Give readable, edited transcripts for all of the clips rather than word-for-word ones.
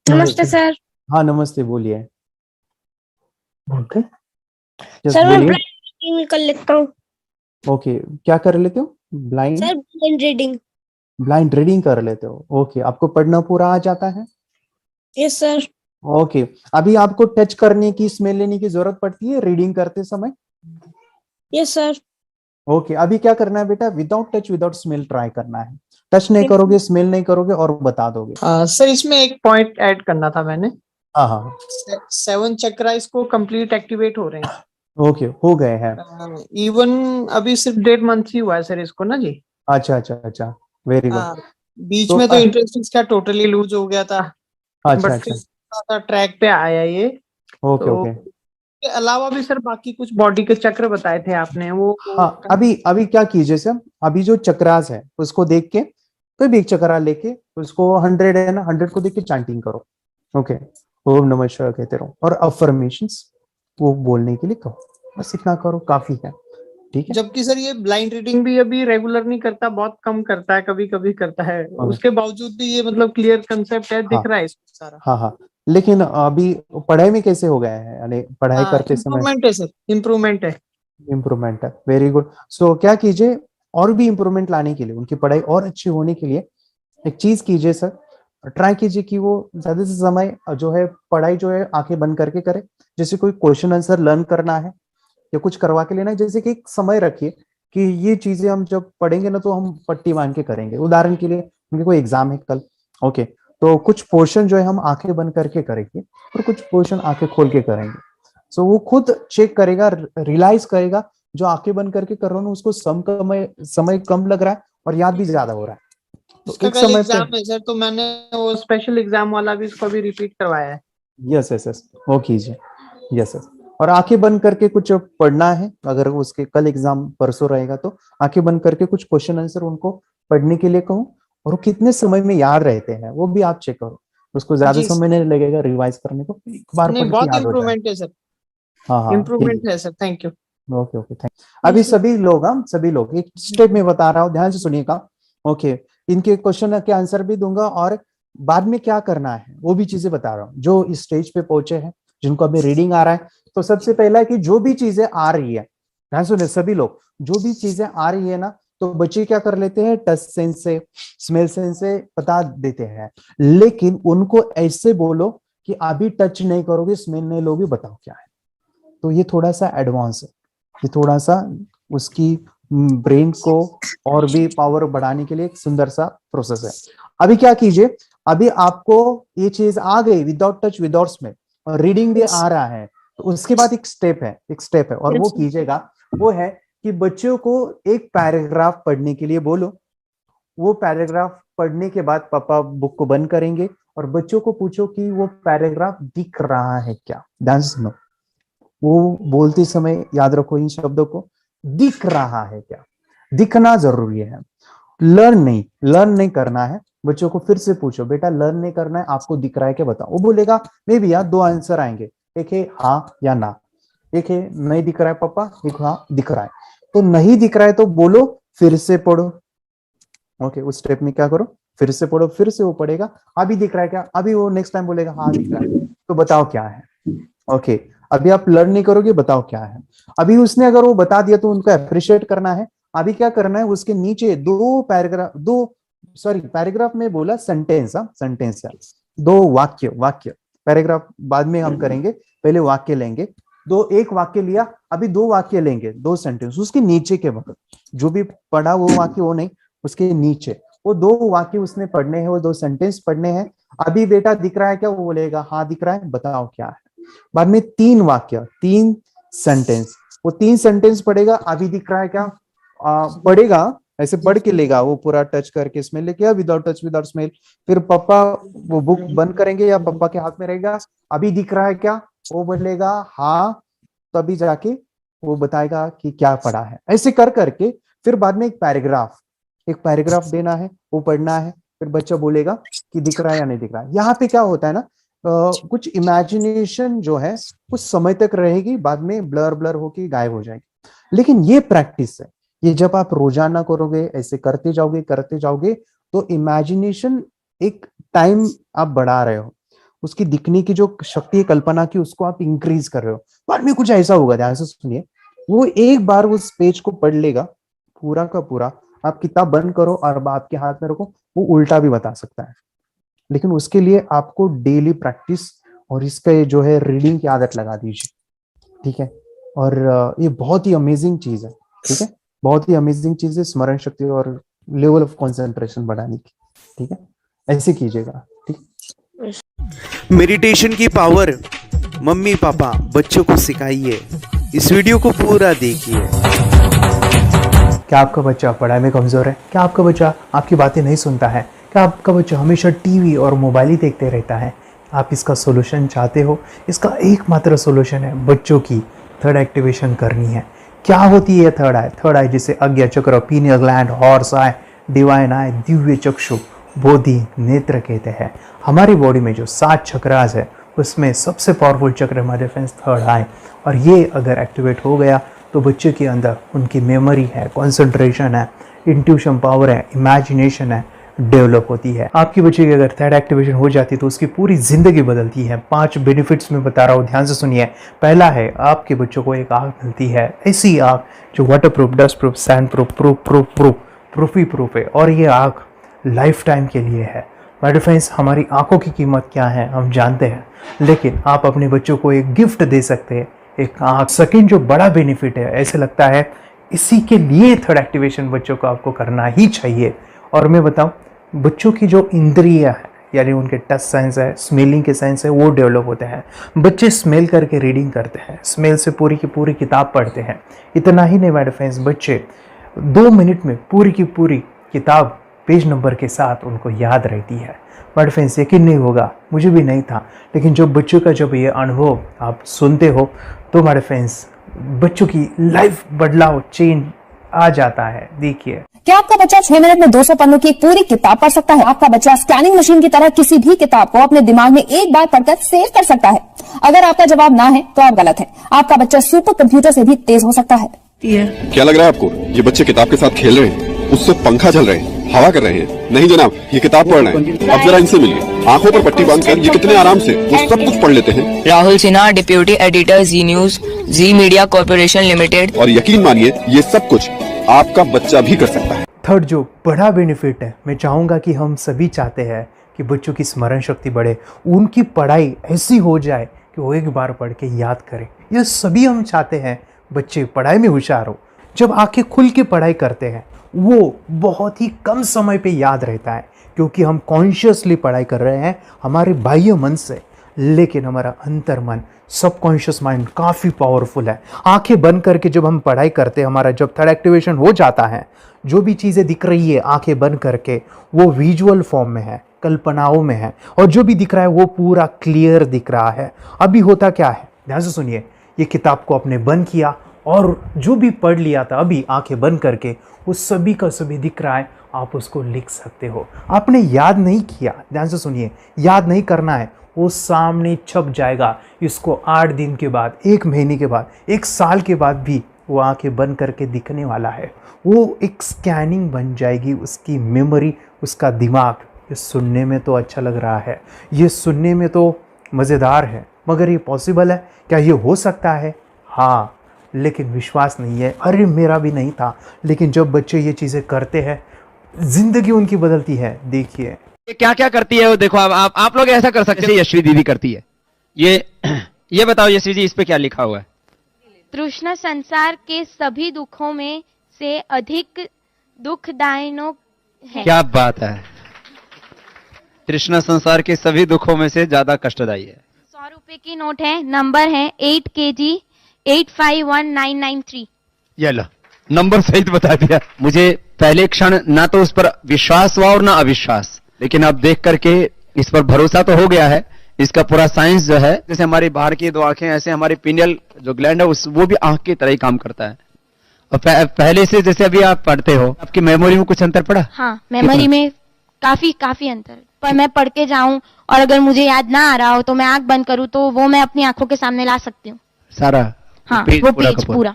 नमस्ते नमस्ते। सर। हाँ नमस्ते, बोलिए। ओके यस सर मैं बोलिए। ब्लाइंड रीडिंग कर लेता हूँ। ओके, क्या कर लेते हो? Blind sir blind reading. Blind reading कर लेते हो। ओके, आपको पढ़ना पूरा आ जाता है? Yes sir. ओके, अभी आपको टच करने की, स्मेल लेने की जरूरत पड़ती है रीडिंग करते समय? Yes sir. ओके, अभी क्या करना है बेटा? Without touch without smell try करना है। टच नहीं करोगे, स्मेल नहीं करोगे और बता दोगे। सर, इसमें एक पॉइंट ऐड करना था मैंने। हाँ हाँ। 7 चक्रा इसको कंप्लीट एक्टिवेट हो रहे हैं। ओके, हो गए हैं। इवन अभी सिर्फ 1.5 मंथ ही हुआ है सर इसको ना जी। अच्छा अच्छा अच्छा, वेरी गुड। बीच तो में तो इंटरेस्ट इसका टोटली लूज हो गया था। अच्छा बट अच्छा। फिर ट्रैक पे आया ये। ओके तो ओके। इसके अलावा भी सर बाकी कुछ बॉडी के चक्र बताए थे आपने वो हाँ, अभी अभी क्या कीजिए सर, अभी जो चक्रास है उसको देख के, कोई भी एक चक्रा लेके उसको 100 है ना, 100 को देख के चांटिंग करो। ओके, ओम नमः शिवाय कहते रहो और अफर्मेशंस वो बोलने के लिए कहो। बस इतना करो, काफी है। ठीक है। जबकि सर ये ब्लाइंड रीडिंग भी अभी रेगुलर नहीं करता, बहुत कम करता है, कभी कभी करता है। ओके। उसके बावजूद भी ये मतलब क्लियर कंसेप्ट है, हाँ दिख रहा है इसमें सारा। हाँ हाँ, लेकिन अभी पढ़ाई में कैसे हो गया है, यानी पढ़ाई करते समय? इम्प्रूवमेंट है सर, इम्प्रूवमेंट है। इम्प्रूवमेंट है, वेरी गुड। सो क्या कीजिए, और भी इम्प्रूवमेंट लाने के लिए, उनकी पढ़ाई और अच्छी होने के लिए एक चीज कीजिए सर, ट्राई कीजिए कि वो ज्यादा से समय जो है पढ़ाई जो है आंखें बंद करके करे। जैसे कोई क्वेश्चन आंसर लर्न करना है या कुछ करवा के लेना है, जैसे कि एक समय रखिए कि ये चीजें हम जब पढ़ेंगे ना तो हम पट्टी बांध के करेंगे। उदाहरण के लिए उनके कोई एग्जाम है कल, ओके, तो कुछ पोर्शन जो है हम आंखें बंद करके करेंगे और कुछ पोर्शन आंखें खोल के करेंगे। सो वो खुद चेक करेगा, रियलाइज करेगा जो आंखें बंद करके कर रहा हूँ उसको समय समय कम लग रहा है और याद भी ज्यादा हो रहा है। तो इसका एक कल समय पे, एग्जाम है सर, तो मैंने वो स्पेशल एग्जाम वाला भी इसको अभी रिपीट करवाया है। यस यस यस, वो कीजिए। यस यस, और आंखें बंद करके कुछ पढ़ना है। अगर उसके कल एग्जाम परसों रहेगा तो आंखें बंद करके कुछ क्वेश्चन आंसर उनको पढ़ने के लिए कहूँ, और वो कितने समय में याद रहते हैं वो भी आप चेक करो। उसको ज्यादा जी समय नहीं लगेगा रिवाइज करने को, एक बार नहीं, पढ़ के बहुत याद हो जाए। इम्प्रूवमेंट है सर। हाँ हाँ, यही। इम्प्रूवमेंट है sir, thank you. Okay okay, thank. अभी सभी लोग, हम सभी लोग एक स्टेप में बता रहा हूँ, ध्यान से सुनिएगा। ओके, इनके क्वेश्चन के आंसर भी दूंगा और बाद में क्या करना है वो भी चीजें बता रहा हूँ जो इस स्टेज पे पहुंचे हैं, जिनको अभी रीडिंग आ रहा है। तो सबसे पहला है कि जो भी चीजें आ रही है, ध्यान सुनिए सभी लोग, जो भी चीजें आ रही है ना, तो बच्चे क्या कर लेते हैं, टच सेंस से, स्मेल सेंस से बता देते हैं। लेकिन उनको ऐसे बोलो कि अभी टच नहीं करोगे, स्मेल नहीं लोगे, बताओ क्या है। तो ये थोड़ा सा एडवांस है, ये थोड़ा सा उसकी ब्रेन को और भी पावर बढ़ाने के लिए एक सुंदर सा प्रोसेस है। अभी क्या कीजिए, अभी आपको ये चीज आ गई विदाउट टच विदाउट स्मेल और रीडिंग भी आ रहा है, तो उसके बाद एक स्टेप है, एक स्टेप है और वो कीजिएगा, वो है कि बच्चों को एक पैराग्राफ पढ़ने के लिए बोलो। वो पैराग्राफ पढ़ने के बाद पापा बुक को बंद करेंगे और बच्चों को पूछो कि वो पैराग्राफ दिख रहा है क्या। ध्यान से सुनो, वो बोलते समय याद रखो इन शब्दों को, दिख रहा है क्या। दिखना जरूरी है, लर्न नहीं करना है। बच्चों को फिर से पूछो, बेटा लर्न नहीं करना है, आपको दिख रहा है क्या, बताओ। वो बोलेगा मे बी यार, दो आंसर आएंगे, एक है हाँ या ना, एक है नहीं दिख रहा है पापा, एक हाँ दिख रहा है। तो नहीं दिख रहा है तो बोलो फिर से पढ़ो। ओके, उस स्टेप में क्या करो, फिर से पढ़ो, फिर से वो पढ़ेगा, अभी दिख रहा है क्या, अभी वो नेक्स्ट टाइम बोलेगा हाँ दिख रहा है, तो बताओ क्या है। ओके, अभी आप लर्न नहीं करोगे, बताओ क्या है। अभी उसने अगर वो बता दिया तो उनको अप्रिशिएट करना है। अभी क्या करना है, उसके नीचे दो पैराग्राफ, दो सॉरी पैराग्राफ में बोला सेंटेंस, सेंटेंस है, दो वाक्य, वाक्य पैराग्राफ बाद में हम करेंगे, पहले वाक्य लेंगे। दो, एक वाक्य लिया, अभी दो वाक्य लेंगे, दो सेंटेंस उसके नीचे के वक्त, जो भी पढ़ा वो वाक्य, वो नहीं, उसके नीचे वो दो वाक्य उसने पढ़ने हैं, वो दो सेंटेंस पढ़ने हैं। अभी बेटा दिख रहा है क्या, वो बोलेगा हाँ दिख रहा है, बताओ क्या है। बाद में तीन वाक्य, तीन सेंटेंस, वो तीन सेंटेंस पढ़ेगा, अभी दिख रहा है क्या, पढ़ेगा, ऐसे पढ़ के लेगा वो पूरा टच करके, स्मेल लेके विदाउट टच विदाउट स्मेल। फिर पापा वो बुक बंद करेंगे या पापा के हाथ में रहेगा, अभी दिख रहा है क्या, वो बोलेगा हाँ, तभी जाके वो बताएगा कि क्या पढ़ा है। ऐसे कर करके फिर बाद में एक पैराग्राफ देना है, वो पढ़ना है, फिर बच्चा बोलेगा कि दिख रहा है या नहीं दिख रहा है। यहाँ पे क्या होता है ना, कुछ इमेजिनेशन जो है कुछ समय तक रहेगी, बाद में ब्लर ब्लर होके गायब हो जाएगी। लेकिन ये प्रैक्टिस है, ये जब आप रोजाना करोगे, ऐसे करते जाओगे तो इमेजिनेशन एक टाइम आप बढ़ा रहे हो। उसकी दिखने की जो शक्ति है कल्पना की, उसको आप इंक्रीज कर रहे हो। बाद में कुछ ऐसा होगा, ध्यान से सुनिए, वो एक बार उस पेज को पढ़ लेगा पूरा का पूरा। आप किताब बंद करो और आपके हाथ में रखो, वो उल्टा भी बता सकता है। लेकिन उसके लिए आपको डेली प्रैक्टिस और इसका ये जो है रीडिंग की आदत लगा दीजिए, ठीक है। और ये बहुत ही अमेजिंग चीज है, ठीक है, बहुत ही अमेजिंग चीज है स्मरण शक्ति और लेवल ऑफ कंसंट्रेशन बढ़ाने की, ठीक है। ऐसे कीजिएगा, ठीक। मेडिटेशन की पावर मम्मी पापा बच्चों को सिखाइए। इस वीडियो को पूरा देखिए। क्या आपका बच्चा पढ़ाई में कमजोर है? क्या आपका बच्चा आपकी बातें नहीं सुनता है? क्या आपका बच्चा हमेशा टीवी और मोबाइल ही देखते रहता है? आप इसका सोल्यूशन चाहते हो? इसका एकमात्र सोल्यूशन है बच्चों की थर्ड एक्टिवेशन करनी है। क्या होती है थर्ड आई? थर्ड आई जिसे आज्ञा चक्र, pineal gland, Horus eye, divine eye, दिव्य चक्षु, बोधि नेत्र कहते हैं। हमारी बॉडी में जो 7 चक्रास है उसमें सबसे पावरफुल चक्र हमारे फ्रेंड्स थर्ड आई, और ये अगर एक्टिवेट हो गया तो बच्चे के अंदर उनकी मेमोरी है, कंसंट्रेशन है, इंट्यूशन पावर है, इमेजिनेशन है, डेवलप होती है। आपकी बच्चे की अगर थर्ड एक्टिवेशन हो जाती है तो उसकी पूरी जिंदगी बदलती है। 5 बेनिफिट्स में बता रहा हूँ, ध्यान से सुनिए। पहला है, आपके बच्चों को एक आँख मिलती है, ऐसी आँख जो waterproof, dustproof, sandproof, proof ही प्रूफ है, और ये आँख लाइफ टाइम के लिए है। माय फ्रेंड्स, हमारी आंखों की कीमत क्या है हम जानते हैं, लेकिन आप अपने बच्चों को एक गिफ्ट दे सकते हैं, एक आँख। सेकंड जो बड़ा बेनिफिट है, ऐसे लगता है इसी के लिए थर्ड एक्टिवेशन बच्चों को आपको करना ही चाहिए। और मैं बताऊं, बच्चों की जो इंद्रियां है, यानी उनके टच सेंस है, स्मेलिंग के सेंस है, वो डेवलप होते हैं। बच्चे स्मेल करके रीडिंग करते हैं, स्मेल से पूरी की पूरी किताब पढ़ते हैं। इतना ही नहीं माय फ्रेंड्स, बच्चे 2 मिनट में पूरी की पूरी किताब पेज नंबर के साथ उनको याद रहती है। बट फ्रेंड्स, यकीन नहीं होगा, मुझे भी नहीं था, लेकिन जब बच्चों का जब ये अनुभव आप सुनते हो तो हमारे फ्रेंड्स बच्चों की लाइफ बदलाव, चेंज आ जाता है। देखिए, क्या आपका बच्चा 6 मिनट में 200 पन्नों की एक पूरी किताब पढ़ सकता है? आपका बच्चा स्कैनिंग मशीन की तरह किसी भी किताब को अपने दिमाग में एक बार पढ़कर सेव कर सकता है? अगर आपका जवाब ना है तो आप गलत है। आपका बच्चा सुपर कंप्यूटर से भी तेज हो सकता है। क्या लग रहा है आपको? ये बच्चे किताब के साथ खेल रहे हैं, उससे पंखा चल रहे हैं, हवा कर रहे हैं? नहीं जनाब, ये किताब पढ़ रहे हैं। अब जरा इनसे मिलिए, आंखों पर पट्टी बांधकर ये कितने आराम से वो सब कुछ पढ़ लेते हैं। राहुल सिन्हा, डिप्यूटी एडिटर, जी न्यूज, जी मीडिया कॉर्पोरेशन लिमिटेड। और यकीन मानिए, ये सब कुछ आपका बच्चा भी कर सकता है। थर्ड जो बड़ा बेनिफिट है, मैं चाहूँगा कि हम सभी चाहते हैं कि बच्चों की स्मरण शक्ति बढ़े, उनकी पढ़ाई ऐसी हो जाए कि वो एक बार पढ़ के याद करें। यह सभी हम चाहते हैं, बच्चे पढ़ाई में होशियार हो। जब आंखें खुल के पढ़ाई करते हैं वो बहुत ही कम समय पे याद रहता है, क्योंकि हम कॉन्शियसली पढ़ाई कर रहे हैं हमारे बाह्य मन से, लेकिन हमारा अंतर मन, सबकॉन्शियस माइंड काफ़ी पावरफुल है। आंखें बंद करके जब हम पढ़ाई करते हैं, हमारा जब थर्ड एक्टिवेशन हो जाता है, जो भी चीज़ें दिख रही है आंखें बंद करके, वो विजुअल फॉर्म में है, कल्पनाओं में है, और जो भी दिख रहा है वो पूरा क्लियर दिख रहा है। अभी होता क्या है, ध्यान से सुनिए। ये किताब को आपने बंद किया और जो भी पढ़ लिया था अभी आंखें बंद करके, वो सभी का सभी दिख रहा है, आप उसको लिख सकते हो। आपने याद नहीं किया, ध्यान से सुनिए, याद नहीं करना है, वो सामने छप जाएगा। इसको 8 दिन के बाद, 1 महीने के बाद, 1 साल के बाद भी वो आंखें बंद करके दिखने वाला है। वो एक स्कैनिंग बन जाएगी, उसकी मेमोरी, उसका दिमाग। ये सुनने में तो अच्छा लग रहा है, ये सुनने में तो मज़ेदार है, मगर ये पॉसिबल है क्या? ये हो सकता है, हाँ, लेकिन विश्वास नहीं है। अरे मेरा भी नहीं था, लेकिन जब बच्चे ये चीज़ें करते हैं, जिंदगी उनकी बदलती है। देखिए क्या क्या करती है वो, देखो आप लोग ऐसा कर सकते हैं, यशवी दीदी करती है। ये बताओ यशवी जी, इस पे क्या लिखा हुआ है? तृष्णा संसार के सभी दुखों में से अधिक दुखदायक है। क्या बात है, तृष्णा संसार के सभी दुखों में से ज्यादा कष्टदायी है। 100 रुपए की नोट है, नंबर है 8 kg 851993। ये लो, नंबर सहित बता दिया। मुझे पहले क्षण ना तो उस पर विश्वास हुआ और ना अविश्वास, लेकिन अब देख करके इस पर भरोसा तो हो गया है। इसका पूरा साइंस जो है, जैसे हमारी बाहर की 2 आंखें, ऐसे हमारी पिनियल जो ग्लैंड है वो भी आंख की तरह ही काम करता है। और पहले से जैसे अभी आप पढ़ते हो, आपकी मेमोरी में कुछ अंतर पड़ा? हाँ, मेमोरी में काफी अंतर। पर मैं पढ़ के जाऊं और अगर मुझे याद ना आ रहा हो तो मैं आंख बंद करूं तो वो मैं अपनी आंखों के सामने ला सकती हूँ सारा। हाँ, वो पेज पूरा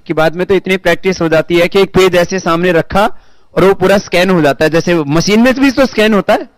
कि बाद में तो इतनी प्रैक्टिस हो जाती है कि एक पेज ऐसे सामने रखा और वो पूरा स्कैन हो जाता है। जैसे मशीन में भी तो स्कैन होता है,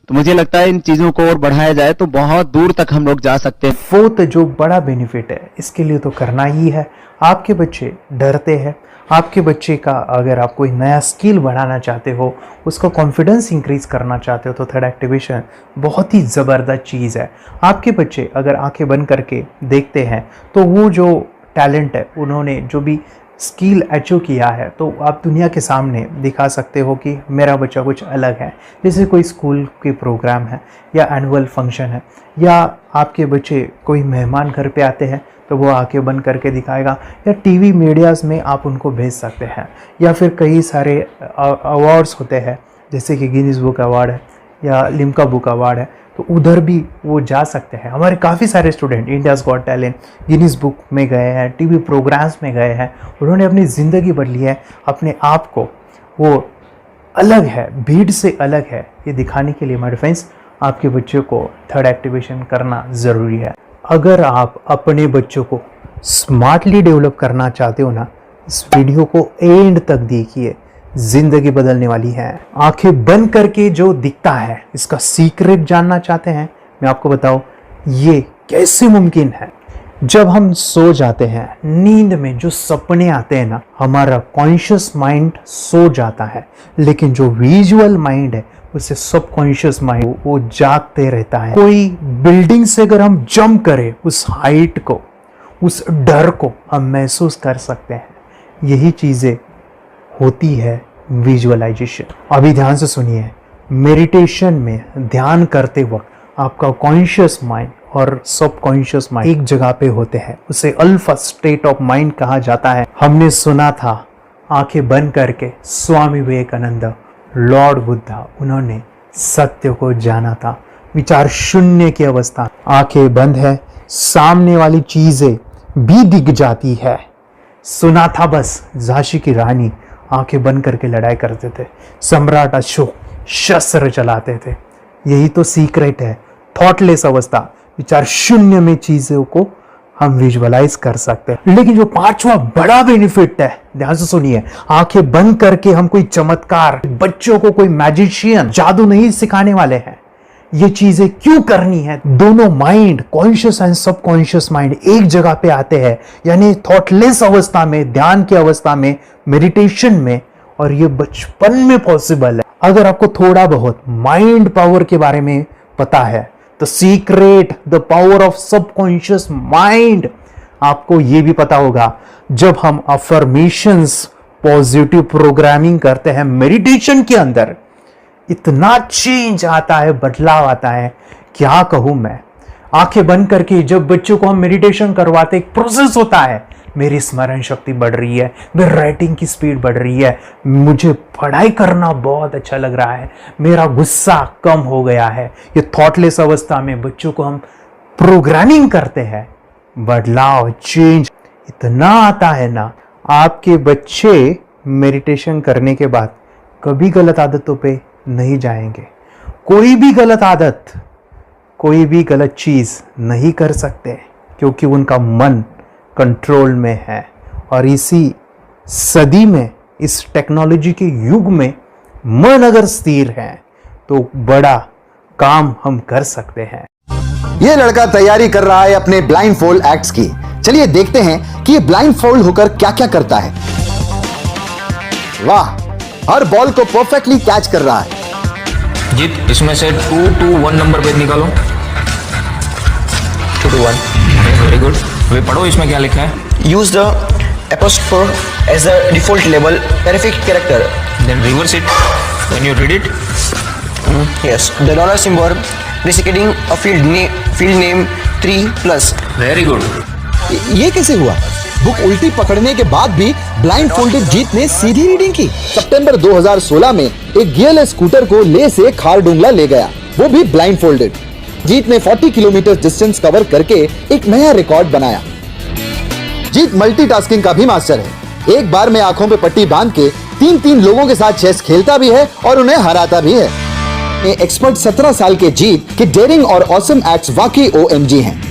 तो मुझे लगता है इन चीजों को और बढ़ाया जाए तो बहुत दूर तक हम लोग जा सकते हैं। फोर्थ जो बड़ा बेनिफिट है, इसके लिए तो करना ही है। आपके बच्चे डरते हैं, आपके बच्चे का अगर आप कोई नया स्किल बढ़ाना चाहते हो, उसका कॉन्फिडेंस इंक्रीज करना चाहते हो, तो थर्ड एक्टिवेशन बहुत ही ज़बरदस्त चीज़ है। आपके बच्चे अगर आंखें बंद करके देखते हैं तो वो जो टैलेंट है, उन्होंने जो भी स्किल अचीव किया है, तो आप दुनिया के सामने दिखा सकते हो कि मेरा बच्चा कुछ अलग है। जैसे कोई स्कूल के प्रोग्राम है या एनुअल फंक्शन है, या आपके बच्चे कोई मेहमान घर पे आते हैं तो वो आंखें बंद करके दिखाएगा, या टीवी मीडियाज़ में आप उनको भेज सकते हैं, या फिर कई सारे अवार्ड्स होते हैं जैसे कि गिनीज बुक अवार्ड है या लिम्का बुक अवार्ड है, तो उधर भी वो जा सकते हैं। हमारे काफ़ी सारे student India's got talent, Guinness book में गए हैं, टीवी प्रोग्राम्स में गए हैं, उन्होंने अपनी ज़िंदगी बदली है, अपने आप को वो अलग है, भीड़ से अलग है, ये दिखाने के लिए मेरे फ्रेंड्स आपके बच्चों को थर्ड एक्टिवेशन करना ज़रूरी है। अगर आप अपने बच्चों को स्मार्टली डेवलप करना चाहते हो ना, इस वीडियो को एंड तक देखिए, जिंदगी बदलने वाली है। आंखें बंद करके जो दिखता है, इसका सीक्रेट जानना चाहते हैं, मैं आपको बताऊं ये कैसे मुमकिन है। जब हम सो जाते हैं, नींद में जो सपने आते हैं ना, हमारा कॉन्शियस माइंड सो जाता है, लेकिन जो विजुअल माइंड है, उससे सबकॉन्शियस माइंड वो जागते रहता है। कोई बिल्डिंग से अगर हम जंप करें, उस हाइट को, उस डर को हम महसूस कर सकते हैं। यही चीज़ें होती है विजुअलाइजेशन। अभी ध्यान से सुनिए, मेडिटेशन में ध्यान करते वक्त आपका कॉन्शियस माइंड और सबकॉन्शियस माइंड एक जगह पे होते हैं, उसे अल्फा स्टेट ऑफ माइंड कहा जाता है। हमने सुना था आंखें बंद करके स्वामी विवेकानंद, लॉर्ड बुद्धा, उन्होंने सत्य को जाना था। विचार शून्य की अवस्था, आंखें बंद है, सामने वाली चीजें भी दिख जाती है। सुना था बस, झांसी की रानी आंखें बंद करके लड़ाई करते थे, सम्राट अशोक शस्त्र चलाते थे। यही तो सीक्रेट है, थॉटलेस अवस्था, विचार शून्य में चीजों को हम विजुअलाइज कर सकते हैं। लेकिन जो पांचवा बड़ा बेनिफिट है, ध्यान से सुनिए, आंखें बंद करके हम कोई चमत्कार, बच्चों को कोई मैजिशियन जादू नहीं सिखाने वाले हैं। ये चीजें क्यों करनी है? दोनों mind, conscious and subconscious mind एक जगह पे आते हैं, यानी थॉटलेस अवस्था में, ध्यान की अवस्था में, मेडिटेशन में, और ये बचपन में पॉसिबल है। अगर आपको थोड़ा बहुत माइंड पावर के बारे में पता है, तो secret, the power of subconscious mind, आपको ये भी पता होगा। जब हम अफर्मेशंस, पॉजिटिव प्रोग्रामिंग करते हैं मेडिटेशन के अंदर, इतना चेंज आता है, बदलाव आता है, क्या कहूं मैं। आंखें बंद करके जब बच्चों को हम मेडिटेशन करवाते, एक प्रोसेस होता है, मेरी स्मरण शक्ति बढ़ रही है, मेरी राइटिंग की स्पीड बढ़ रही है, मुझे पढ़ाई करना बहुत अच्छा लग रहा है, मेरा गुस्सा कम हो गया है। ये थॉटलेस अवस्था में बच्चों को हम प्रोग्रामिंग करते हैं, बदलाव, चेंज इतना आता है ना। आपके बच्चे मेडिटेशन करने के बाद कभी गलत आदतों पे नहीं जाएंगे। कोई भी गलत आदत, कोई भी गलत चीज नहीं कर सकते, क्योंकि उनका मन कंट्रोल में है। और इसी सदी में, इस टेक्नोलॉजी के युग में, मन अगर स्थिर है तो बड़ा काम हम कर सकते हैं। ये लड़का तैयारी कर रहा है अपने ब्लाइंड फोल्ड एक्ट्स की। चलिए देखते हैं कि ये ब्लाइंड फोल्ड होकर क्या क्या करता है। वाह, हर बॉल को परफेक्टली कैच कर रहा है। जीत, इसमें से 2 to 1 नंबर पे निकालो। 2 to 1, वेरी गुड। वे पढ़ो, इसमें क्या लिखा है? Use the apostrophe as a default label perfect character. Then reverse it when you read it. Yes, the dollar symbol indicating a field name 3+. Very good. ये कैसे हुआ? बुक उल्टी पकड़ने के बाद भी ब्लाइंड फोल्डेड जीत ने सीधी रीडिंग की। सितंबर 2016 में एक गियरलेस स्कूटर को ले से खारडुंगला ले गया, वो भी ब्लाइंड फोल्डेड। जीत ने 40 किलोमीटर डिस्टेंस कवर करके एक नया रिकॉर्ड बनाया। जीत मल्टीटास्किंग का भी मास्टर है। एक बार में आंखों पे पट्टी बांध के 3-3 लोगों के साथ चेस खेलता भी है और उन्हें हराता भी है। एक्सपर्ट 17 साल के जीत के डेयरिंग और ऑसम एक्ट्स वाकई OMG हैं।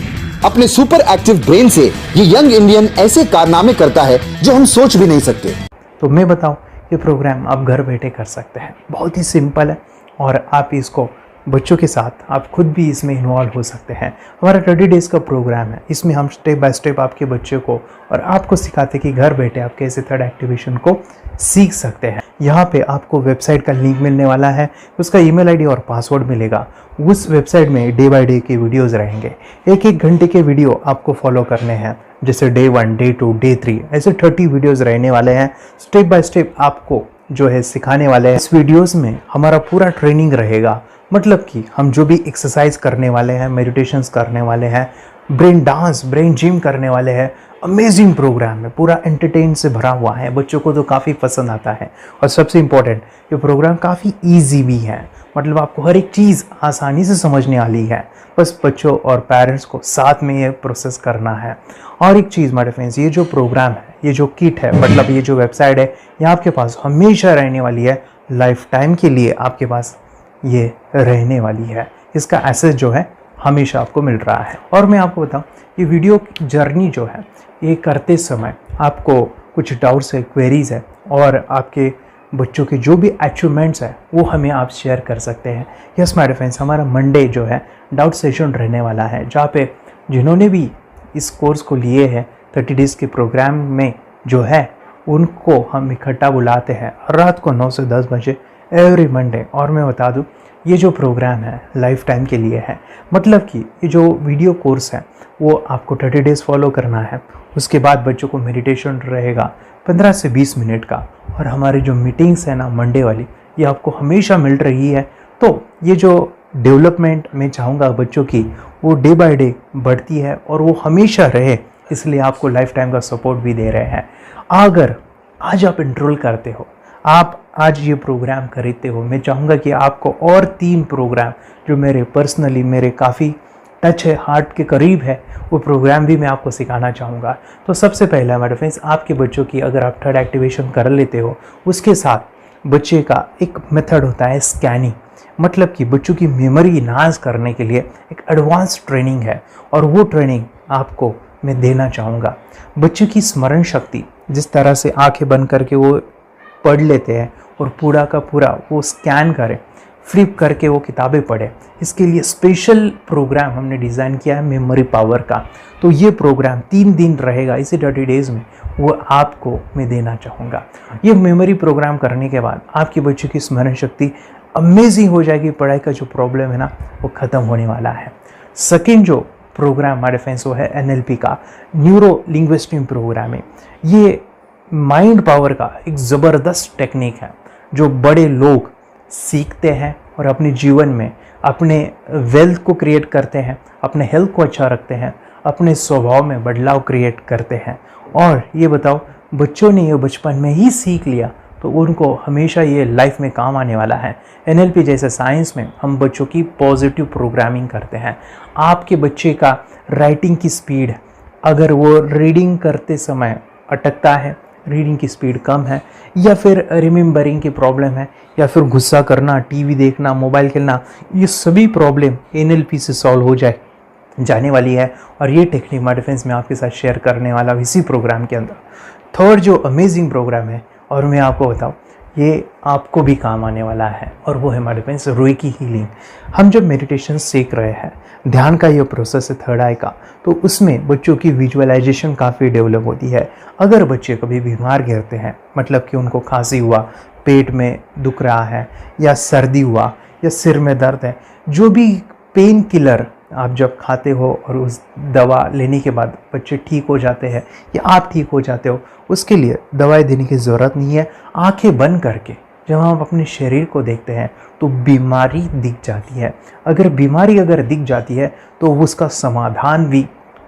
अपने सुपर एक्टिव ब्रेन से ये यंग इंडियन ऐसे कारनामे करता है जो हम सोच भी नहीं सकते। तो मैं बताऊं, ये प्रोग्राम आप घर बैठे कर सकते हैं, बहुत ही सिंपल है, और आप इसको बच्चों के साथ आप खुद भी इसमें इन्वॉल्व हो सकते हैं। हमारा 30 डेज़ का प्रोग्राम है, इसमें हम स्टेप बाय स्टेप आपके बच्चे को और आपको सिखाते हैं कि घर बैठे आप कैसे थर्ड एक्टिवेशन को सीख सकते हैं। यहाँ पे आपको वेबसाइट का लिंक मिलने वाला है, उसका ईमेल आईडी और पासवर्ड मिलेगा। उस वेबसाइट में डे बाय डे के वीडियोज़ रहेंगे, 1-1 घंटे के वीडियो आपको फॉलो करने हैं, जैसे डे 1, डे 2, डे 3 ऐसे 30 वीडियोज़ रहने वाले हैं। स्टेप बाय स्टेप आपको जो है सिखाने वाले हैं। इस वीडियोज़ में हमारा पूरा ट्रेनिंग रहेगा, मतलब कि हम जो भी एक्सरसाइज करने वाले हैं, मेडिटेशंस करने वाले हैं, ब्रेन डांस, ब्रेन जिम करने वाले हैं। अमेजिंग प्रोग्राम है, पूरा एंटरटेन से भरा हुआ है, बच्चों को तो काफ़ी पसंद आता है। और सबसे इम्पोर्टेंट, ये प्रोग्राम काफ़ी ईजी भी है, मतलब आपको हर एक चीज़ आसानी से समझने वाली है। बस बच्चों और पेरेंट्स को साथ में ये प्रोसेस करना है। और एक चीज़ मेरे फ्रेंड्स, ये जो प्रोग्राम है, ये जो किट है, मतलब ये जो वेबसाइट है, ये आपके पास हमेशा रहने वाली है, लाइफ टाइम के लिए आपके पास ये रहने वाली है। इसका एक्सेस जो है हमेशा आपको मिल रहा है। और मैं आपको बताऊं, ये वीडियो जर्नी जो है, ये करते समय आपको कुछ डाउट्स है, क्वेरीज है, और आपके बच्चों के जो भी अचीवमेंट्स है वो हमें आप शेयर कर सकते हैं। यस माय फ्रेंड्स, हमारा मंडे जो है डाउट सेशन रहने वाला है, जहाँ पे जिन्होंने भी इस कोर्स को लिए हैं 30 डेज़ के प्रोग्राम में जो है, उनको हम इकट्ठा बुलाते हैं रात को 9 से 10 बजे एवरी मंडे। और मैं बता दूं, ये जो प्रोग्राम है लाइफ टाइम के लिए है, मतलब कि ये जो वीडियो कोर्स है वो आपको 30 डेज़ फॉलो करना है। उसके बाद बच्चों को मेडिटेशन रहेगा 15 से 20 मिनट का, और हमारी जो मीटिंग्स है ना मंडे वाली, ये आपको हमेशा मिल रही है। तो ये जो डेवलपमेंट मैं चाहूँगा बच्चों की, वो डे बाय डे बढ़ती है और वो हमेशा रहे, इसलिए आपको लाइफ टाइम का सपोर्ट भी दे रहे हैं। अगर आज आप एनरोल करते हो, आप आज ये प्रोग्राम खरीदते हो, मैं चाहूँगा कि आपको और 3 प्रोग्राम जो मेरे पर्सनली मेरे काफ़ी टच है, हार्ट के करीब है, वो प्रोग्राम भी मैं आपको सिखाना चाहूँगा। तो सबसे पहला मेरे फ्रेंड्स, आपके बच्चों की अगर आप थर्ड एक्टिवेशन कर लेते हो, उसके साथ बच्चे का एक मेथड होता है स्कैनिंग, मतलब कि बच्चों की मेमोरी इन्हांस करने के लिए एक एडवांस ट्रेनिंग है, और वो ट्रेनिंग आपको मैं देना चाहूँगा। बच्चों की स्मरण शक्ति, जिस तरह से आंखें बंद करके वो पढ़ लेते हैं और पूरा का पूरा वो स्कैन करें, फ्लिप करके वो किताबें पढ़े, इसके लिए स्पेशल प्रोग्राम हमने डिज़ाइन किया है मेमोरी पावर का। तो ये प्रोग्राम 3 दिन रहेगा, इसी 30 डेज़ में वो आपको मैं देना चाहूँगा। ये मेमोरी प्रोग्राम करने के बाद आपके बच्चों की स्मरण शक्ति अमेजिंग हो जाएगी, पढ़ाई का जो प्रॉब्लम है ना वो ख़त्म होने वाला है। सेकेंड जो प्रोग्राम हमारे फ्रेंड्स वो है NLP का, न्यूरो लिंग्विस्टिक प्रोग्राम है। ये माइंड पावर का एक ज़बरदस्त टेक्निक है, जो बड़े लोग सीखते हैं और अपने जीवन में अपने वेल्थ को क्रिएट करते हैं, अपने हेल्थ को अच्छा रखते हैं, अपने स्वभाव में बदलाव क्रिएट करते हैं। और ये बताओ, बच्चों ने ये बचपन में ही सीख लिया तो उनको हमेशा ये लाइफ में काम आने वाला है। NLP जैसे साइंस में हम बच्चों की पॉजिटिव प्रोग्रामिंग करते हैं। आपके बच्चे का राइटिंग की स्पीड, अगर वो रीडिंग करते समय अटकता है, रीडिंग की स्पीड कम है, या फिर रिमेंबरिंग की प्रॉब्लम है, या फिर गुस्सा करना, टीवी देखना, मोबाइल खेलना, ये सभी प्रॉब्लम NLP से सॉल्व हो जाने वाली है। और ये टेक्निक हमारे फ्रेंड्स मैं आपके साथ शेयर करने वाला हूँ इसी प्रोग्राम के अंदर। थर्ड जो अमेजिंग प्रोग्राम है, और मैं आपको बताऊँ, ये आपको भी काम आने वाला है, और वो है हमारे फ्रेंड्स रेकी हीलिंग। हम जब मेडिटेशन सीख रहे हैं, ध्यान का ये प्रोसेस है थर्ड आई का, तो उसमें बच्चों की विजुअलाइजेशन काफ़ी डेवलप होती है। अगर बच्चे कभी बीमार गिरते हैं, मतलब कि उनको खांसी हुआ, पेट में दुख रहा है, या सर्दी हुआ, या सिर में दर्द है, जो भी पेन किलर आप जब खाते हो और उस दवा लेने के बाद बच्चे ठीक हो जाते हैं या आप ठीक हो जाते हो, उसके लिए दवाई देने की ज़रूरत नहीं है। आंखें बंद करके जब हम अपने शरीर को देखते हैं तो बीमारी दिख जाती है। अगर बीमारी दिख जाती है तो उसका समाधान भी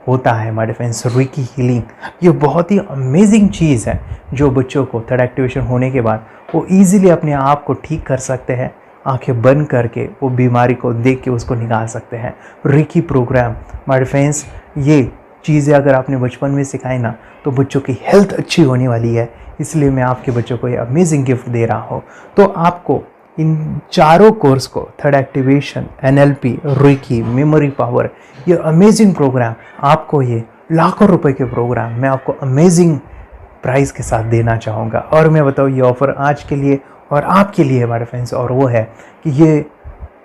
होता है हमारे फ्रेंड्स। रेकी हीलिंग ये बहुत ही अमेजिंग चीज़ है, जो बच्चों को थर्ड एक्टिवेशन होने के बाद वो ईजिली अपने आप को ठीक कर सकते हैं। आंखें बंद करके वो बीमारी को देख के उसको निकाल सकते हैं। रेकी प्रोग्राम हमारे फ्रेंड्स, ये चीज़ें अगर आपने बचपन में सिखाई ना, तो बच्चों की हेल्थ अच्छी होने वाली है। इसलिए मैं आपके बच्चों को ये अमेजिंग गिफ्ट दे रहा हूँ। तो आपको इन चारों कोर्स को, third activation, NLP, reiki, memory power, ये अमेजिंग प्रोग्राम, आपको ये लाखों रुपए के प्रोग्राम मैं आपको अमेजिंग प्राइस के साथ देना चाहूँगा। और मैं बताऊँ, ये ऑफ़र आज के लिए और आपके लिए हमारे फ्रेंड्स, और वो है कि ये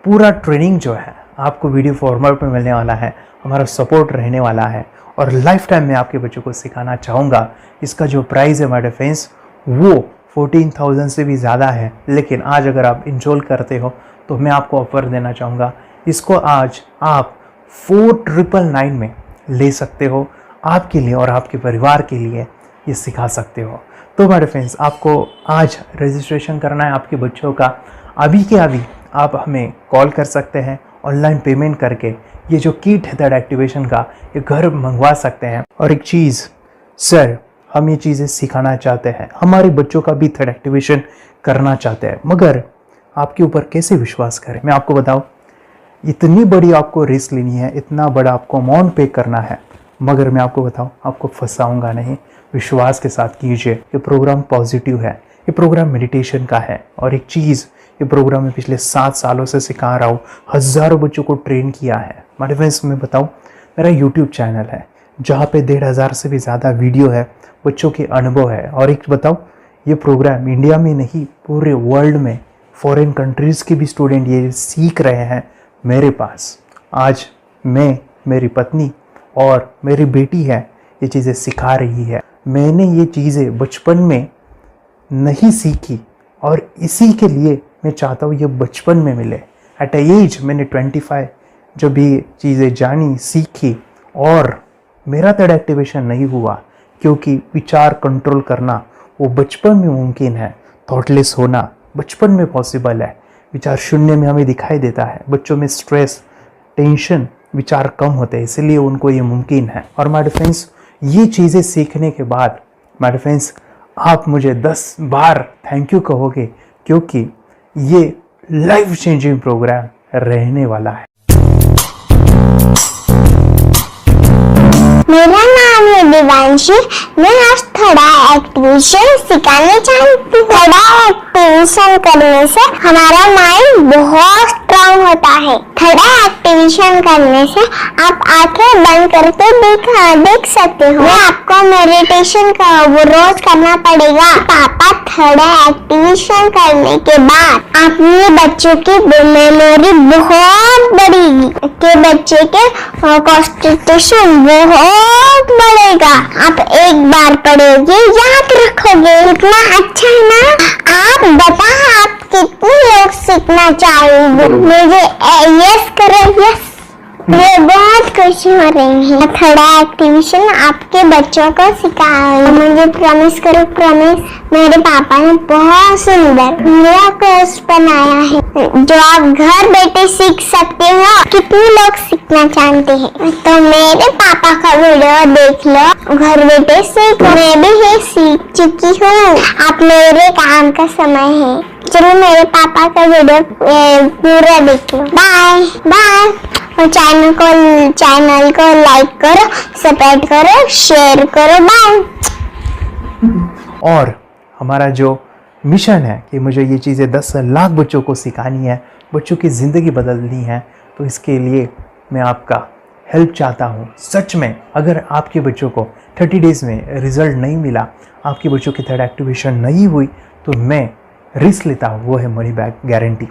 पूरा ट्रेनिंग जो है आपको वीडियो फॉर्मेट में मिलने वाला है, हमारा सपोर्ट रहने वाला है और लाइफ टाइम में आपके बच्चों को सिखाना चाहूँगा। इसका जो प्राइस है माय डियर फ्रेंड्स वो 14,000 से भी ज़्यादा है, लेकिन आज अगर आप इनरोल करते हो तो मैं आपको ऑफर देना चाहूँगा, इसको आज आप 4,999 में ले सकते हो, आपके लिए और आपके परिवार के लिए ये सिखा सकते हो। तो मेरे फ्रेंड्स आपको आज रजिस्ट्रेशन करना है आपके बच्चों का, अभी के अभी आप हमें कॉल कर सकते हैं, ऑनलाइन पेमेंट करके ये जो किट है थर्ड एक्टिवेशन का ये घर मंगवा सकते हैं। और एक चीज़ सर, हम ये चीज़ें सिखाना चाहते हैं, हमारे बच्चों का भी थर्ड एक्टिवेशन करना चाहते हैं, मगर आपके ऊपर कैसे विश्वास करें। मैं आपको बताऊं, इतनी बड़ी आपको रिस्क लेनी है, इतना बड़ा आपको अमाउंट पे करना है, मगर मैं आपको बताऊं आपको फंसाऊंगा नहीं, विश्वास के साथ कीजिए। ये प्रोग्राम पॉजिटिव है, ये प्रोग्राम मेडिटेशन का है। और एक चीज़, ये प्रोग्राम मैं पिछले 7 सालों से सिखा रहा हूँ, हज़ारों बच्चों को ट्रेन किया है। मेरे फ्रेंड्स मैं बताऊँ, मेरा यूट्यूब चैनल है जहाँ पे 1,500 से भी ज़्यादा वीडियो है, बच्चों के अनुभव है। और एक बताऊँ, ये प्रोग्राम इंडिया में नहीं पूरे वर्ल्ड में फॉरेन कंट्रीज़ के भी स्टूडेंट ये सीख रहे हैं मेरे पास। आज मैं, मेरी पत्नी और मेरी बेटी है ये चीज़ें सिखा रही है। मैंने ये चीज़ें बचपन में नहीं सीखी और इसी के लिए मैं चाहता हूँ ये बचपन में मिले। एट एज मैंने 25 जब ये चीज़ें जानी, सीखी और मेरा थर्ड एक्टिवेशन नहीं हुआ, क्योंकि विचार कंट्रोल करना वो बचपन में मुमकिन है। थॉटलेस होना बचपन में पॉसिबल है, विचार शून्य में हमें दिखाई देता है। बच्चों में स्ट्रेस, टेंशन, विचार कम होते हैं, इसलिए उनको ये मुमकिन है। और माय डियर फ्रेंड्स ये चीज़ें सीखने के बाद माय डियर फ्रेंड्स आप मुझे 10 बार थैंक यू कहोगे, क्योंकि ये लाइफ चेंजिंग प्रोग्राम रहने वाला है। मेरा नाम है दिवांशी, मैं आज थोड़ा एक्टिवेशन सिखाने चाहती हूँ। थोड़ा एक्टिवेशन करने से हमारा माइंड बहुत स्ट्रांग होता है। थोड़ा एक्टिवेशन करने से आप आंखें बंद करके देख सकते हो। मैं आपको मेडिटेशन का वो रोज करना पड़ेगा। पापा थोड़ा एक्टिवेशन करने के बाद अपने बच्चों की मेमोरी बहुत बढ़ेगी, के बच्चे के कॉन्सेंट्रेशन बहुत बढ़ेगा। आप एक बार पढ़ोगे याद रखोगे, कितना अच्छा है ना। आप बताओ आप कितने लोग सीखना चाहोगे? मुझे यस करो, यस। मुझे बहुत खुशी हो रही है। थोड़ा एक्टिवेशन आपके बच्चों को सिखाओ। मुझे प्रॉमिस करो, प्रॉमिस। मेरे पापा ने बहुत सुंदर मेरा कोर्स बनाया है जो आप घर बैठे सीख सकते हो। कितने लोग सीखना चाहते हैं तो मेरे पापा का वीडियो देख लो, घर बैठे सीख। मैं भी ये सीख चुकी हूँ। आप मेरे काम का समय है, चलो मेरे पापा का वीडियो पूरा देख लो। Bye bye. और चैनल को लाइक करो, सब्सक्राइब करो, शेयर करो। बाय। और हमारा जो मिशन है कि मुझे ये चीज़ें 10 लाख बच्चों को सिखानी है, बच्चों की ज़िंदगी बदलनी है, तो इसके लिए मैं आपका हेल्प चाहता हूँ। सच में अगर आपके बच्चों को 30 डेज़ में रिज़ल्ट नहीं मिला, आपके बच्चों की थर्ड एक्टिवेशन नहीं हुई, तो मैं रिस्क लेता हूँ, वो है मनी बैक गारंटी।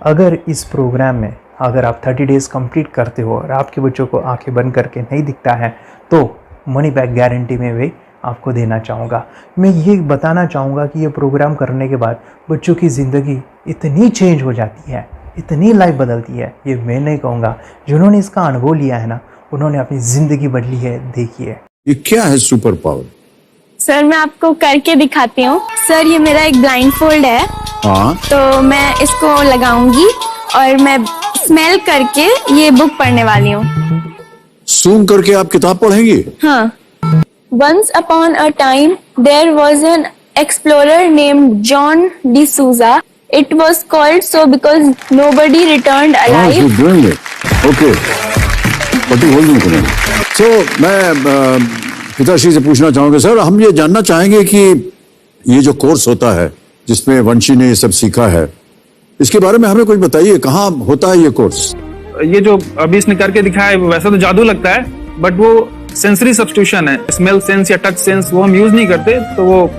अगर इस प्रोग्राम में अगर आप 30 डेज़ कंप्लीट करते हो और आपके बच्चों को आंखें बंद करके नहीं दिखता है, तो मनी बैक गारंटी में भी आपको देना चाहूँगा। मैं ये बताना चाहूँगा कि ये प्रोग्राम करने के बाद बच्चों की ज़िंदगी इतनी चेंज हो जाती है, इतनी लाइफ बदलती है, ये मैं नहीं कहूँगा। जिन्होंने इसका अनुभव लिया है ना, उन्होंने अपनी ज़िंदगी बदली है। देखिए ये क्या है सुपर पावर? सर मैं आपको करके दिखाती हूँ। सर ये मेरा एक ब्लाइंड फोल्ड है। हाँ। तो मैं इसको लगाऊंगी और मैं स्मेल करके ये बुक पढ़ने वाली हूँ। सूंघ करके आप किताब पढ़ेंगी? हाँ। Once upon a time, there was an explorer named John D'Souza. It was called so because nobody returned alive. She's doing it. Okay. पट्टी खोल दूँ तुम्हें। So मैं पिताश्री से पूछना चाहूँगा, सर हम ये जानना चाहेंगे कि ये जो कोर्स होता है जिसमें वंशी ने ये सब सीखा है, इसके बारे में हमें कुछ बताइए, कहाँ होता है ये कोर्स? ये जो अभी इसने करके दिखाया है वैसा तो जादू लगता है, बट वो सेंसरी सब्स्टिट्यूशन है। स्मेल सेंस या टच सेंस वो हम यूज नहीं करते, तो वो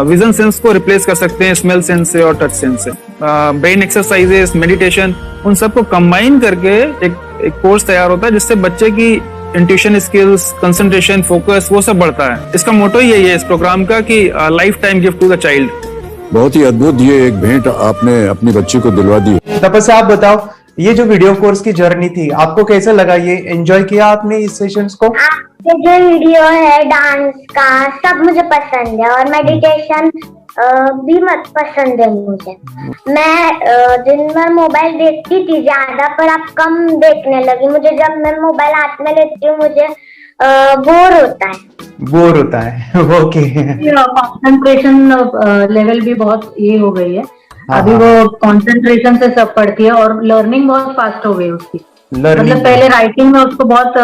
विजन सेंस को रिप्लेस कर सकते हैं स्मेल सेंस से और टच सेंस से। ब्रेन एक्सरसाइजेस, मेडिटेशन, उन सबको कंबाइन करके एक कोर्स तैयार होता है जिससे बच्चे की इंट्यूशन स्किल्स, कंसंट्रेशन, फोकस वो सब बढ़ता है। इसका मोटो ही यही है इस प्रोग्राम का कि life time gift to the child. बहुत ही अद्भुत ये एक भेंट आपने अपनी बच्ची को दिलवा दी। तपस्या आप बताओ, ये जो वीडियो कोर्स की जर्नी थी आपको कैसा लगा? ये एंजॉय किया आपने इस सेशंस को? ये जो वीडियो है डांस का सब मुझे पसंद है और मेडिटेशन भी मत पसंद है मुझे। मैं दिन भर मोबाइल देखती थी ज्यादा, पर अब कम देखने लगी। मुझे जब मैं मोबाइल हाथ में लेती हूँ मुझे बोर होता है। ओके। कंसंट्रेशन लेवल भी बहुत ये हो गई है। अभी वो कंसंट्रेशन से सब पढ़ती है और लर्निंग बहुत फास्ट हो गई उसकी। मतलब पहले राइटिंग में उसको बहुत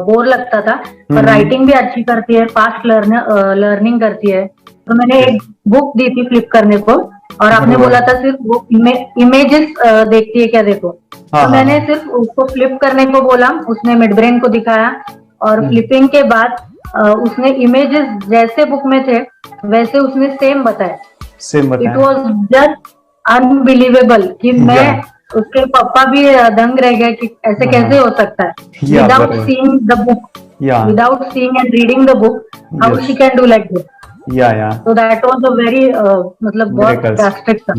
बोर लगता था, पर राइटिंग भी अच्छी करती है, फास्ट लर्निंग करती है। तो मैंने एक बुक दी थी फ्लिप करने को और आपने बोला था सिर्फ वो इमेजेस देखती है क्या, देखो। तो मैंने सिर्फ उसको फ्लिप करने को बोला, उसने मिड ब्रेन को दिखाया और फ्लिपिंग के बाद उसने इमेजेस जैसे बुक में थे वैसे उसने सेम बताया। इट वॉज जस्ट अनबिलीवेबल कि मैं उसके पापा भी दंग रह गए कि ऐसे कैसे हो सकता है। Without seeing the book, without seeing and reading the book, how she can do like this. So that was a very मतलब बहुत ड्रास्टिक था।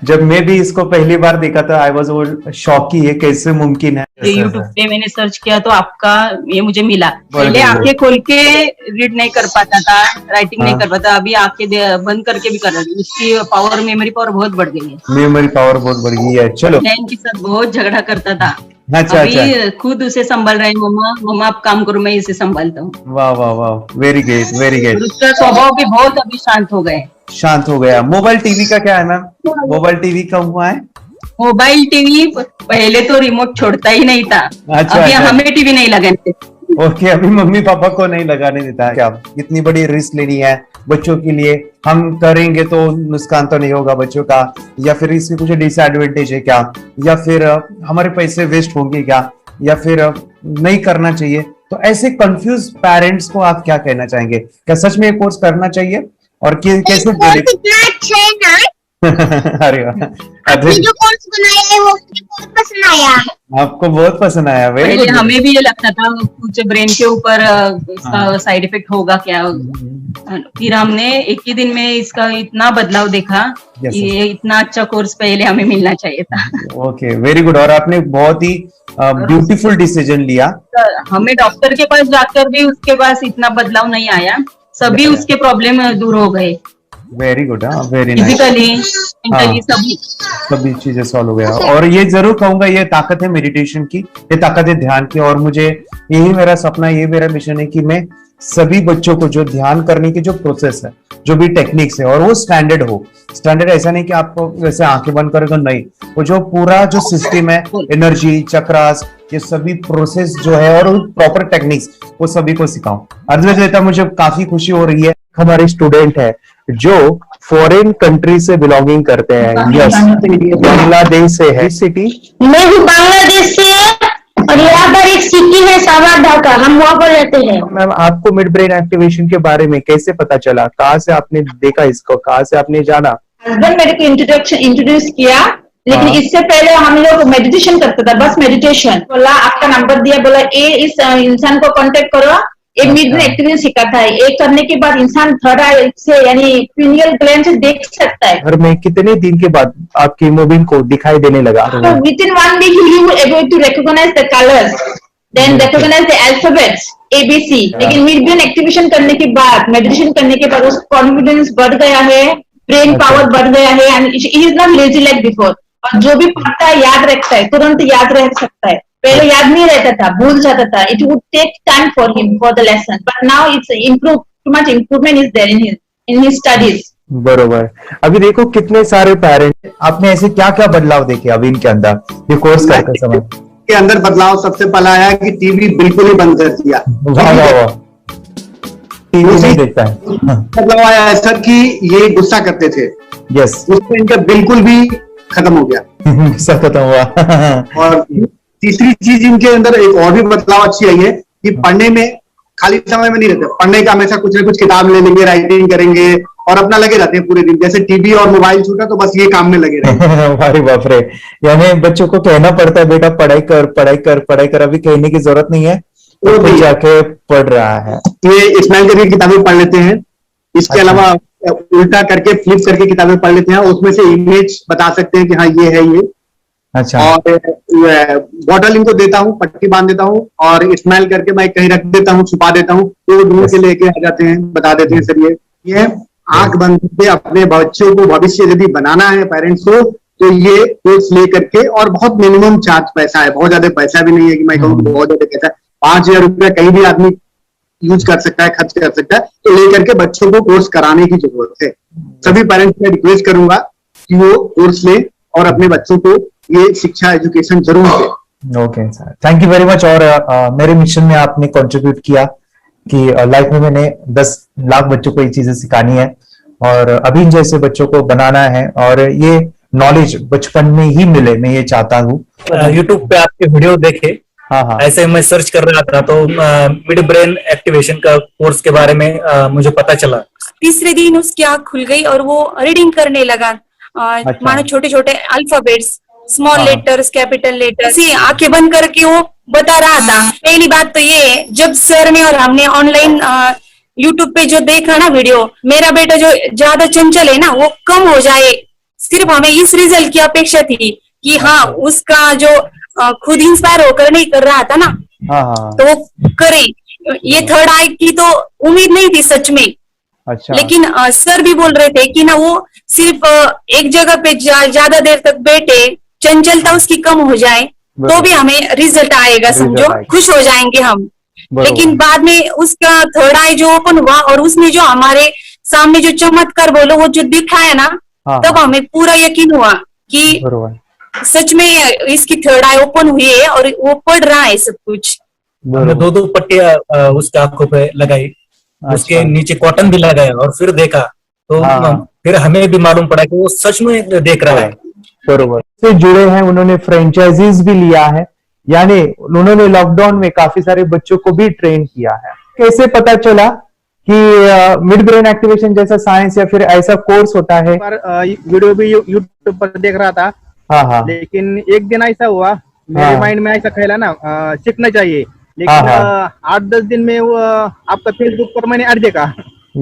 जब मैं भी इसको पहली बार देखा था आई वाज शॉक कि ये कैसे मुमकिन है। यूट्यूब पे मैंने सर्च किया तो आपका ये मुझे मिला। पहले आंखें खोल के रीड नहीं कर पाता था, राइटिंग नहीं कर पाता, अभी आंखें बंद करके भी कर रहा है। उसकी पावर, मेमोरी पावर बहुत बढ़ गई है। मेमोरी पावर बहुत बढ़ गई है। चलो, के साथ बहुत झगड़ा करता था। अच्छा, अभी खुद उसे संभाल रहे हैं। मम्मा आप काम करो, मैं इसे संभालता हूँ। वाह वाह वाह, वेरी ग्रेट वेरी ग्रेट। उसका स्वभाव भी बहुत अभी शांत हो गया। मोबाइल टीवी का क्या है मैम? मोबाइल टीवी कब हुआ है? मोबाइल टीवी पहले तो रिमोट छोड़ता ही नहीं था। अभी हमें टीवी नहीं लगाने देते। ओके, अभी मम्मी पापा को नहीं लगाने देता है। क्या इतनी बड़ी रिस्क लेनी है बच्चों के लिए? हम करेंगे तो नुकसान तो नहीं होगा बच्चों का, या फिर इसकी कुछ डिसएडवांटेज है क्या, या फिर हमारे पैसे वेस्ट होंगे क्या, या फिर नहीं करना चाहिए? तो ऐसे कंफ्यूज पेरेंट्स को आप क्या कहना चाहेंगे? क्या सच में ये कोर्स करना चाहिए और कैसे? अरे जो कोर्स बनाया है वो मुझे बहुत पसंद आया। आपको बहुत पसंद आया? पहले हमें भी ये लगता था कुछ ब्रेन के ऊपर इसका साइड इफेक्ट होगा क्या। फिर हमने एक ही दिन में इसका इतना बदलाव देखा कि ये इतना अच्छा कोर्स पहले हमें मिलना चाहिए था। Okay, very good. और आपने बहुत ही ब्यूटीफुल डिसीजन लिया। हमें डॉक्टर के पास जाकर भी उसके पास इतना बदलाव नहीं आया, सभी उसके प्रॉब्लम दूर हो गए। Very good, very nice. Physically सभी चीजें सॉल्व हो गया। और ये जरूर कहूंगा, ये ताकत है मेडिटेशन की, ये ताकत है ध्यान की। और मुझे यही मेरा सपना, ये मेरा मिशन है कि मैं सभी बच्चों को जो ध्यान करने की जो प्रोसेस है, जो भी टेक्निक्स है, और वो स्टैंडर्ड हो। स्टैंडर्ड ऐसा नहीं कि आपको वैसे आंखें बंद करेगा, नहीं, वो जो पूरा जो सिस्टम है, एनर्जी चक्रास, ये सभी प्रोसेस जो है और प्रॉपर टेक्निक्स, वो सभी को सिखाऊं। अर्जुन, मुझे काफी खुशी हो रही है। हमारे स्टूडेंट है जो फॉरेन कंट्री से बिलोंगिंग करते हैं। यस, बांग्लादेश से है। सिटी मैं भी बांग्लादेश से और यहाँ पर एक सिटी है सावारढाका, हम वहाँ पर रहते हैं। मैम, आपको मिड ब्रेन एक्टिवेशन के बारे में कैसे पता चला? कहाँ से आपने देखा इसको, कहाँ से आपने जाना? हस्बैंड मेरे को इंट्रोड्यूस किया, लेकिन इससे पहले हम लोग मेडिटेशन करते थे, बस मेडिटेशन। बोला आपका नंबर दिया, बोला ये इस इंसान को कांटेक्ट करो, एक मिड ब्रेन एक्टिवेशन सिखाता है। एक करने के बाद इंसान थर्ड आई से यानी पिनियल ग्लैंड से देख सकता है। घर में कितने दिन के बाद आपकी हीमोग्लोबिन को दिखाई देने लगा? With in 1 week you will able to recognize the colors, then recognize the alphabets ABC। लेकिन मिड ब्रेन एक्टिवेशन करने के बाद, मेडिटेशन करने के बाद उसका कॉन्फिडेंस बढ़ गया है, ब्रेन पावर बढ़ गया है, and he is not lazy like before. और जो भी पढ़ता है याद रखता है, तुरंत याद रह सकता है। पहले याद नहीं रहता था, भूल जाता था। It would take time for him for the lesson, but now it's improve, too much improvement is there in his studies. बरोबर। अभी देखो कितने सारे पेरेंट्स, आपने ऐसे क्या क्या बदलाव देखे अभी इनके अंदर ये कोर्स करते समय? के अंदर बदलाव सबसे पहला आया कि टीवी बिल्कुल ही बंद कर दिया। वाह वाह वाह, टीवी नहीं देखता है। बदलाव आया ऐसा कि ये गुस्सा करते थे। यस, गुस्सा इनका बिल्कुल भी खत्म हो गया। गुस्सा खत्म हुआ। और तीसरी चीज इनके अंदर एक और भी बदलाव अच्छी आई है कि पढ़ने में खाली समय में नहीं रहते, पढ़ने का हमेशा कुछ ना कुछ किताब ले लेंगे, राइटिंग करेंगे और अपना लगे रहते हैं पूरे दिन। जैसे टीवी और मोबाइल छूटा तो बस ये काम में लगे रहते हैं। अरे बाप रे, यानी बच्चों को कहना पड़ता है बेटा पढ़ाई कर पढ़ाई कर पढ़ाई कर, अभी कहने की जरूरत नहीं है, वो भी जाके पढ़ रहा है। ये स्माइल करके किताबें पढ़ लेते हैं, इसके अलावा उल्टा करके फ्लिप करके किताबें पढ़ लेते हैं, उसमें से इमेज बता सकते हैं कि हाँ ये है ये। अच्छा। और बॉटल इनको देता हूँ, पट्टी बांध देता हूँ और स्माइल करके मैं कहीं रख देता हूँ, छुपा देता हूँ, तो ढूंढ के लेके आ जाते हैं, बता देते हैं सर ये आंख बंद करके अपने बच्चों को भविष्य यदि बनाना है पेरेंट्स को, तो ये कोर्स ले करके, और बहुत मिनिमम चार्ज पैसा है, बहुत ज्यादा पैसा भी नहीं है कि मैं कहूँ बहुत ज्यादा पैसा है। 5,000 रुपया कहीं भी आदमी यूज कर सकता है, खर्च कर सकता है, तो लेकर के बच्चों को कोर्स कराने की जरूरत है। सभी पेरेंट्स में रिक्वेस्ट करूंगा कि वो कोर्स ले और अपने बच्चों को ये शिक्षा एजुकेशन जरूर दे। Okay sir, thank you very much. और मेरे मिशन में आपने कंट्रीब्यूट किया कि लाइफ में मैंने 10 लाख बच्चों को ये चीजें सिखानी है और अभी जैसे बच्चों को बनाना है, और ये नॉलेज बचपन में ही मिले, मैं ये चाहता हूँ। यूट्यूब पे आपके वीडियो देखे, हाँ, ऐसे मैं सर्च कर रहा था तो मिड ब्रेन एक्टिवेशन का कोर्स के बारे में मुझे पता चला। तीसरे दिन उसकी आंख खुल गई और वो रीडिंग करने लगा। मानो छोटे छोटे alphabets, small letters, capital letters, आंखें बंद करके वो बता रहा था। पहली बात तो ये, जब सर ने और हमने ऑनलाइन यूट्यूब पे जो देखा ना वीडियो, मेरा बेटा जो ज्यादा चंचल है ना वो कम हो जाए, सिर्फ हमें इस रिजल्ट की अपेक्षा थी कि हाँ उसका जो खुद इंस्पायर होकर नहीं कर रहा था ना, तो वो करे। ये थर्ड आई की तो उम्मीद नहीं थी सच में। अच्छा। लेकिन सर भी बोल रहे थे कि ना वो सिर्फ एक जगह पे ज्यादा देर तक बैठे, चंचलता उसकी कम हो जाए तो भी हमें रिजल्ट आएगा, समझो खुश हो जाएंगे हम। लेकिन बाद में उसका थर्ड आई जो ओपन हुआ और उसने जो हमारे सामने जो चमत्कार बोलो वो जो दिखाया ना, तब हमें पूरा यकीन हुआ कि सच में इसकी थर्ड आई ओपन हुई है और वो पढ़ रहा है सब कुछ। हमने 2 पट्टियां उसके आंखों पे लगाई, उसके नीचे कॉटन भी लगाया और फिर देखा तो फिर हमें भी मालूम पड़ा कि वो सच में देख रहा है। बरोबर से जुड़े हैं, उन्होंने फ्रेंचाइजीज भी लिया है, यानी उन्होंने लॉकडाउन में काफी सारे बच्चों को भी ट्रेन किया है। कैसे पता चला कि मिड ब्रेन एक्टिवेशन जैसा साइंस या फिर ऐसा कोर्स होता है? वीडियो भी यूट्यूब पर देख रहा था, लेकिन एक दिन ऐसा हुआ मेरे माइंड में ऐसा ख्याल ना सीखना चाहिए, लेकिन 8-10 दिन में वो आपका फेसबुक पर मैंने ऐड देखा।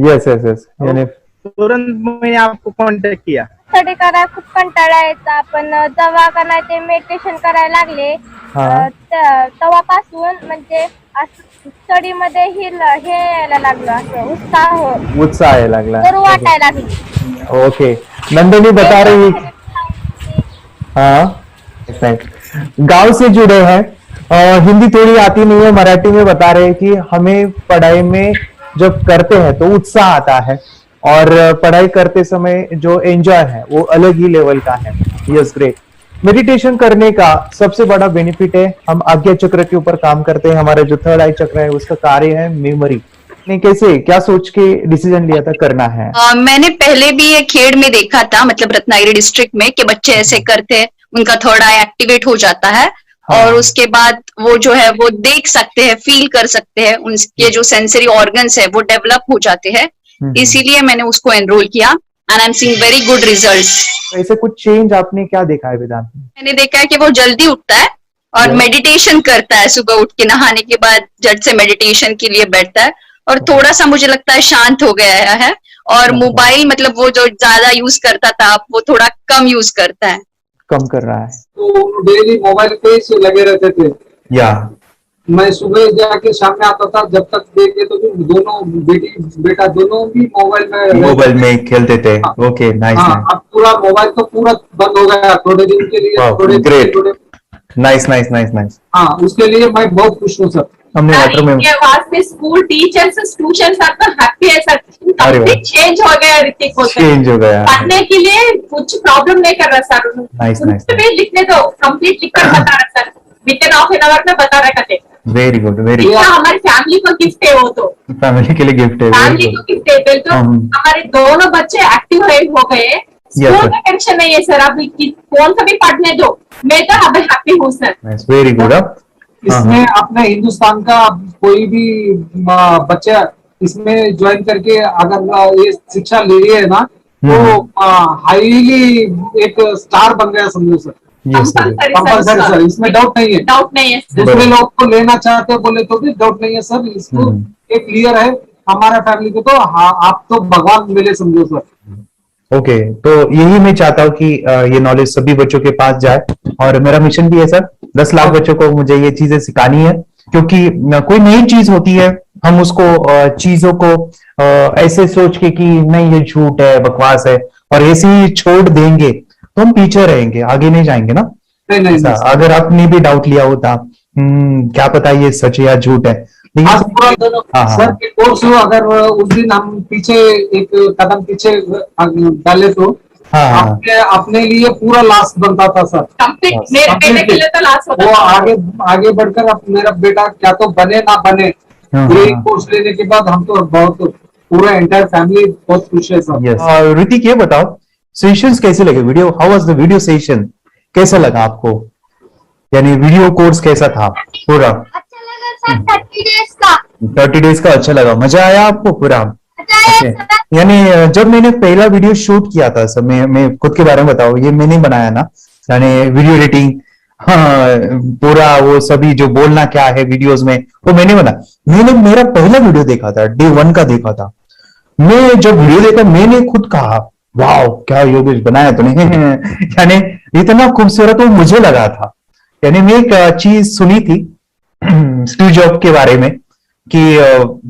यस यस यस, यानी तुरंत मैंने आपको कॉन्टॅक्ट किया। स्टडी करायला खूप कंटाळा यायचा, पण जेव्हा का नाही ते मेडिटेशन करायला लागले तेव्हापासून म्हणजे स्टडी मध्ये हे यायला लागलं, असं उत्साह यायला लागला, बरं वाटायला लागलं। ओके, नंदिनी बता रही, हाँ गांव से जुड़े हैं, हिंदी थोड़ी आती नहीं है, मराठी में बता रहे हैं कि हमें पढ़ाई में जब करते हैं तो उत्साह आता है और पढ़ाई करते समय जो एंजॉय है वो अलग ही लेवल का है। Yes, great. मेडिटेशन करने का सबसे बड़ा बेनिफिट है, हम आज्ञा चक्र के ऊपर काम करते हैं, हमारा जो थर्ड आई चक्र है उसका कार्य है मेमोरी। ने कैसे क्या सोच के डिसीजन लिया था करना है? मैंने पहले भी ये खेड़ में देखा था, मतलब रत्नागिरी डिस्ट्रिक्ट में, कि बच्चे ऐसे करते हैं, उनका थर्ड आई एक्टिवेट हो जाता है और उसके बाद वो जो है वो देख सकते हैं, फील कर सकते हैं, उनके जो सेंसरी ऑर्गन्स है वो डेवलप हो जाते हैं। इसीलिए मैंने उसको एनरोल किया and I am seeing very good results. ऐसे कुछ चेंज आपने क्या देखा है वेदांत में? मैंने देखा है कि वो जल्दी उठता है और मेडिटेशन करता है, सुबह उठ के नहाने के बाद झट से मेडिटेशन के लिए बैठता है और थोड़ा सा मुझे लगता है शांत हो गया है, और मोबाइल मतलब वो जो ज्यादा यूज करता था वो थोड़ा कम यूज करता है, कम कर रहा है। तो डेली मोबाइल पे से लगे रहते थे, या मैं सुबह जाके शाम में आता था, जब तक देखे तो दोनों बेटा दोनों भी मोबाइल में खेलते थे। Okay, nice. अब पूरा मोबाइल तो पूरा बंद हो गया थोड़े दिन के लिए, थोड़े नाइस नाइस नाइस नाइस। हाँ, उसके लिए मैं बहुत खुश हूँ सर। हमने लेटर में वास्ते स्कूल टीचर्स स्टूडेंट्स आपका हैप्पी है सर, कंप्लीट चेंज हो गया ऋतिक को, चेंज हो गया, पढ़ने के लिए कुछ प्रॉब्लम नहीं कर रहा सर। Nice nice. लिखने दो, कंप्लीट लिखकर बता रहा sir, within half an hour में बता रहा कहते। Very good, very good. हमारी फैमिली को गिफ्ट है, वो तो फैमिली के लिए गिफ्ट है, फैमिली को गिफ्ट है। तो हमारे दोनों बच्चे एक्टिव हो गए, स्कूल का टेंशन नहीं है सर, आप कौन सा भी पढ़ने दो, मैं तो अब हैप्पी हूँ सर। Very good. इसमें अपने हिंदुस्तान का कोई भी बच्चा इसमें ज्वाइन करके अगर ये शिक्षा ले रही है ना तो हाईली एक स्टार बन गया समझो सर। कंपल्सरी सर, इसमें डाउट नहीं है। दूसरे लोग को लेना चाहते बोले तो भी डाउट नहीं है सर, इसको एक क्लियर है हमारा फैमिली को तो आप तो भगवान मिले समझो सर। ओके, तो यही मैं चाहता हूँ कि ये नॉलेज सभी बच्चों के पास जाए और मेरा मिशन भी है सर, 10 लाख बच्चों को मुझे ये चीजें सिखानी है, क्योंकि कोई नई चीज होती है हम उसको चीजों को ऐसे सोच के कि नहीं ये झूठ है, बकवास है और ऐसे ही छोड़ देंगे तो हम पीछे रहेंगे, आगे नहीं जाएंगे ना। नहीं, अगर आपने भी डाउट लिया होता क्या पता ये सच है या झूठ है, सर के कोर्स अगर उस दिन हम पीछे एक कदम पीछे डाले तो अपने लिए पूरा लास्ट बनता था सर। मेरे बेटे के लिए तो लास्ट होता वो आगे बढ़कर अब मेरा बेटा क्या तो बने ना बने, ये कोर्स लेने के बाद हम तो बहुत पूरा एंटायर फैमिली बहुत खुश है सर। ऋतिक ये बताओ सेशंस कैसे लगे, video how was the video session, कैसा लगा आपको, यानी वीडियो कोर्स कैसा था पूरा? अच्छा लगा सर, 30 डेज का अच्छा लगा, मजा आया आपको पूरा? यानी जब मैंने पहला वीडियो शूट किया था सर, मैं खुद के बारे में बताऊं, ये मैंने बनाया ना, यानी वीडियो एडिटिंग, पूरा वो सभी जो बोलना क्या है वीडियोस में वो मैंने बनाया। मैंने मेरा पहला वीडियो देखा था, डे 1 का देखा था, मैं जब वीडियो देखा मैंने खुद कहा वाह क्या योगेश बनाया तूने यानी इतना खूबसूरत वो मुझे लगा था। यानी मैं एक चीज सुनी थी स्टीव जॉब के बारे में कि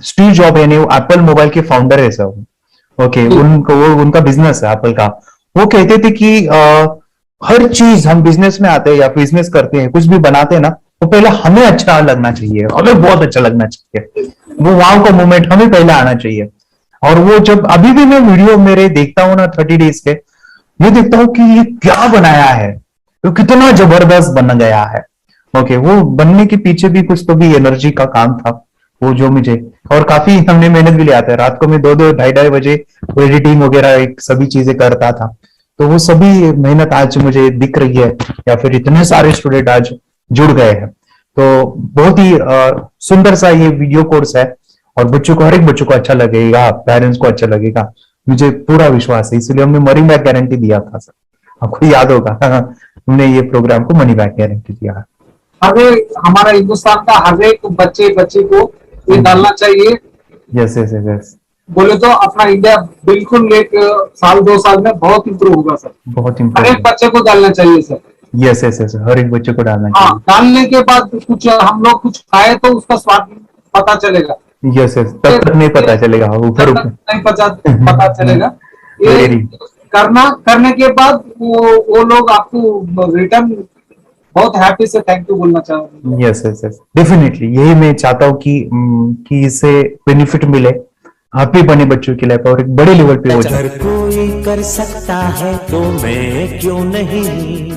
स्टीव जॉब यानी एप्पल मोबाइल के फाउंडर है सब, ओके, उनका बिजनेस है एप्पल का। वो कहते थे कि हर चीज हम बिजनेस में आते हैं या बिजनेस करते हैं, कुछ भी बनाते हैं ना, वो पहले हमें अच्छा लगना चाहिए, हमें बहुत अच्छा लगना चाहिए, वो वाव का मोमेंट हमें पहले आना चाहिए। और वो जब अभी भी मैं वीडियो मेरे देखता हूँ ना 30 डेज के, मैं देखता हूँ कि ये क्या बनाया है, तो कितना जबरदस्त बन गया है। ओके, वो बनने के पीछे भी कुछ तो भी एनर्जी का काम था वो, जो मुझे और काफी हमने मेहनत भी लिया था। रात को मैं 2-2 ढाई बजे एडिटिंग वगैरह सभी चीजें करता था, तो वो सभी मेहनत आज मुझे दिख रही है, या फिर इतने सारे स्टूडेंट आज जुड़ गए हैं। तो बहुत ही सुंदर सा ये वीडियो कोर्स है और बच्चों को, हर एक बच्चों को अच्छा लगेगा, पेरेंट्स को अच्छा लगेगा, मुझे पूरा विश्वास है। इसलिए हमने मनी बैक गारंटी दिया था सर, आपको याद होगा हमने ये प्रोग्राम को मनी बैक गारंटी दिया है। हमारा हिंदुस्तान का हर एक बच्चे को ये डालना चाहिए। यस बोले तो अपना इंडिया बिल्कुल 1 साल 2 साल में बहुत इम्प्रूव होगा सर, बहुत हर एक बच्चे को डालना चाहिए सर। यस हर एक बच्चे को डालना चाहिए। डालने के बाद कुछ हम लोग कुछ खाए तो उसका स्वाद पता चलेगा। यस तब तक नहीं पता चलेगा, ऊपर नहीं पता चलेगा। ये करने के बाद वो लोग आपको रिटर्न बहुत हैप्पी से थैंक यू बोलना चाहूंगा। यस डेफिनेटली, यही मैं चाहता हूँ कि इससे बेनिफिट मिले, हैप्पी बने बच्चों की लाइफ और एक बड़े लेवल पे हो जाए। अगर कोई कर सकता है तो मैं क्यों नहीं,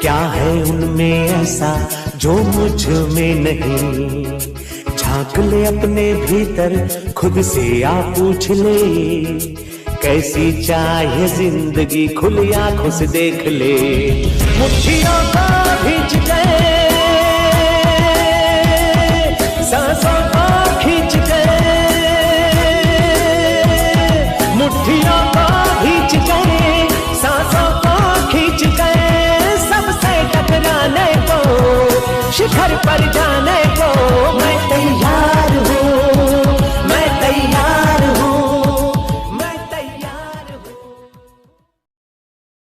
क्या है उनमें ऐसा जो मुझ में नहीं, झांक ले अपने भीतर खुद से आ पूछ ले, कैसी चाहे जिंदगी खुली आंखों से देख ले, मुट्ठियों को खींच गए, सांसों को खींच गए, मुट्ठियों को खींच गए, सांसों को खींच गए, सबसे टकराने को शिखर पर जाने